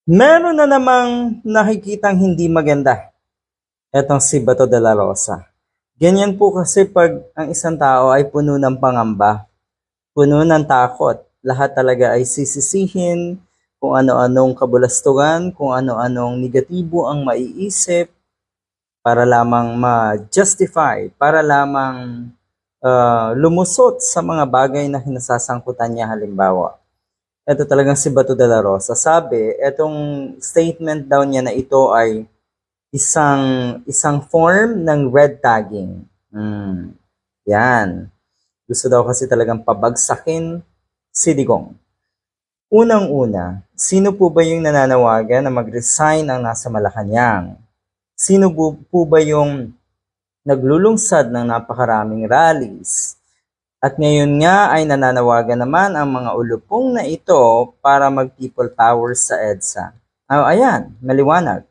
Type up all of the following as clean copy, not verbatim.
Meron na namang nakikitang hindi maganda etong si Bato de la Rosa. Ganyan po kasi pag ang isang tao ay puno ng pangamba, puno ng takot, lahat talaga ay sisisihin, kung ano-anong kabulastugan, kung ano-anong negatibo ang maiisip para lamang ma-justify, para lamang lumusot sa mga bagay na kinasasangkutan niya halimbawa. Ito talagang si Bato de la Rosa. Sabi, etong statement daw niya na ito ay isang form ng red tagging. Yan. Gusto daw kasi talagang pabagsakin si Digong. Unang-una, sino po ba yung nananawagan na mag-resign ang nasa Malacanang? Sino po ba yung naglulungsad ng napakaraming rallies? At ngayon nga ay nananawagan naman ang mga ulupong na ito para mag-people power sa EDSA. Ayan, maliwanag.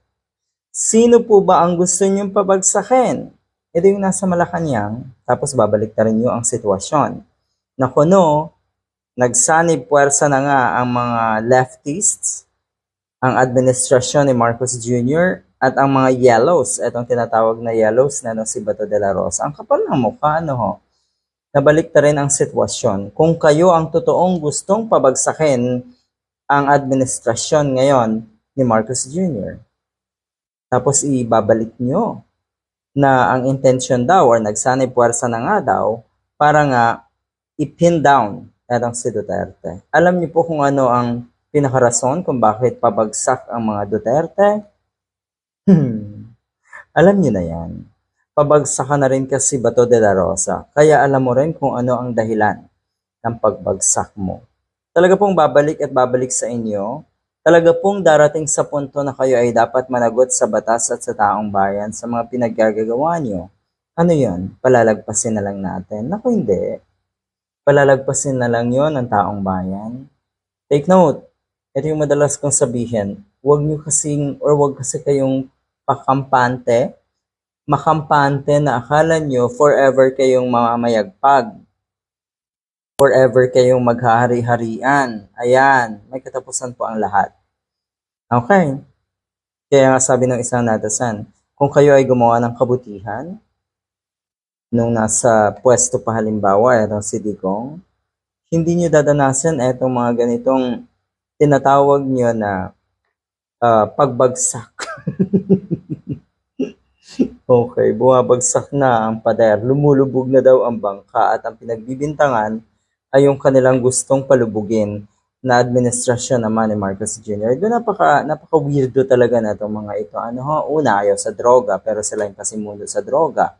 Sino po ba ang gusto niyong pabagsakin? Ito yung nasa Malacanang, tapos babalik na rin niyo ang sitwasyon. Na kuno, nagsanib puwersa na nga ang mga leftists, ang administrasyon ni Marcos Jr., at ang mga yellows, itong tinatawag na yellows na si Bato de la Rosa. Ang kapal ng mukha, ano ho? Nabalik na rin ang sitwasyon. Kung kayo ang totoong gustong pabagsakin ang administrasyon ngayon ni Marcos Jr., tapos ibabalik nyo na ang intention daw or nagsanay puwersa na nga daw para nga i-pin down etong si Duterte. Alam niyo po kung ano ang pinakarason kung bakit pabagsak ang mga Duterte? Alam niyo na yan. Pabagsakan na rin kasi Bato de la Rosa. Kaya alam mo rin kung ano ang dahilan ng pagbagsak mo. Talaga pong babalik at babalik sa inyo. Talaga pong darating sa punto na kayo ay dapat managot sa batas at sa taong bayan sa mga pinaggagawa nyo. Ano yun? Palalagpasin na lang natin? Naku, hindi. Palalagpasin na lang yon ng taong bayan. Take note. Ito yung madalas kong sabihin. Huwag kasi kayong makampante na akala nyo forever kayong mamamayagpag. Forever kayong maghahari-harian. Ayan, may katapusan po ang lahat. Okay. Kaya nga sabi ng isang natasan, kung kayo ay gumawa ng kabutihan, nung nasa pwesto pa halimbawa, etong si Digong, hindi nyo dadanasan etong mga ganitong tinatawag nyo na pagbagsak. Okay, bumabagsak na ang pader, lumulubog na daw ang bangka at ang pinagbibintangan ay yung kanilang gustong palubugin na administrasyon naman ni Marcos Jr. Doon napaka-weirdo talaga na itong mga ito. Una, ayaw sa droga, pero sila yung pasimuno sa droga.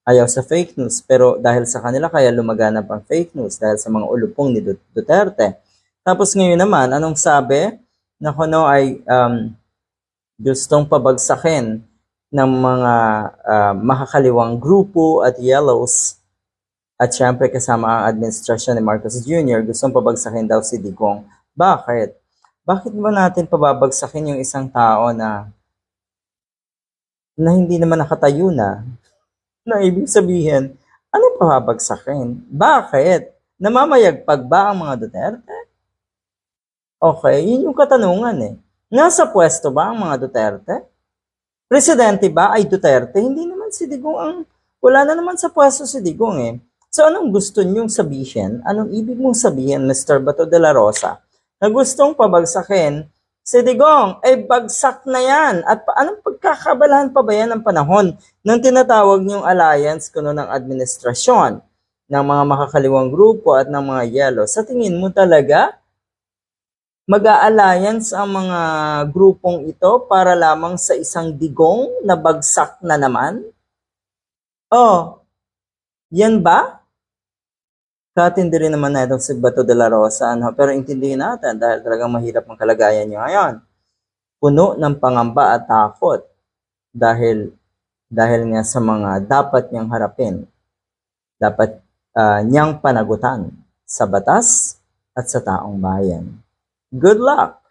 Ayaw sa fake news, pero dahil sa kanila kaya lumaganap ang fake news dahil sa mga ulupong ni Duterte. Tapos ngayon naman, anong sabi? Na kuno ay gustong pabagsakin ng mga makakaliwang grupo at yellows at syempre kasama ang administrasyon ni Marcos Jr. gustong pabagsakin daw si Digong. Bakit? Bakit ba natin pababagsakin yung isang tao na hindi naman nakatayo na? Na ibig sabihin, ano pababagsakin? Bakit? Namamayagpag ba ang mga Duterte? Okay, yun yung katanungan eh. Nasa pwesto ba ang mga Duterte? Presidente ba ay Duterte? Hindi naman si Digong ang... Wala na naman sa pwesto si Digong eh. So anong gusto niyong sabihin? Anong ibig mong sabihin, Mr. Bato de la Rosa? Na gustong pabagsakin, si Digong, ay bagsak na yan. At anong pagkakabalahan pa ba yan ng panahon ng tinatawag niyong alliance kuno ng administrasyon ng mga makakaliwang grupo at ng mga yellow? Sa tingin mo talaga, mag-a-alliance ang mga grupong ito para lamang sa isang Digong na bagsak na naman? Oh, yan ba? Katindi rin naman na itong si Bato de la Rosa, pero intindihin natin dahil talagang mahirap ang kalagayan niya ngayon. Puno ng pangamba at takot dahil nga sa mga dapat niyang harapin, dapat niyang panagutan sa batas at sa taong bayan. Good luck!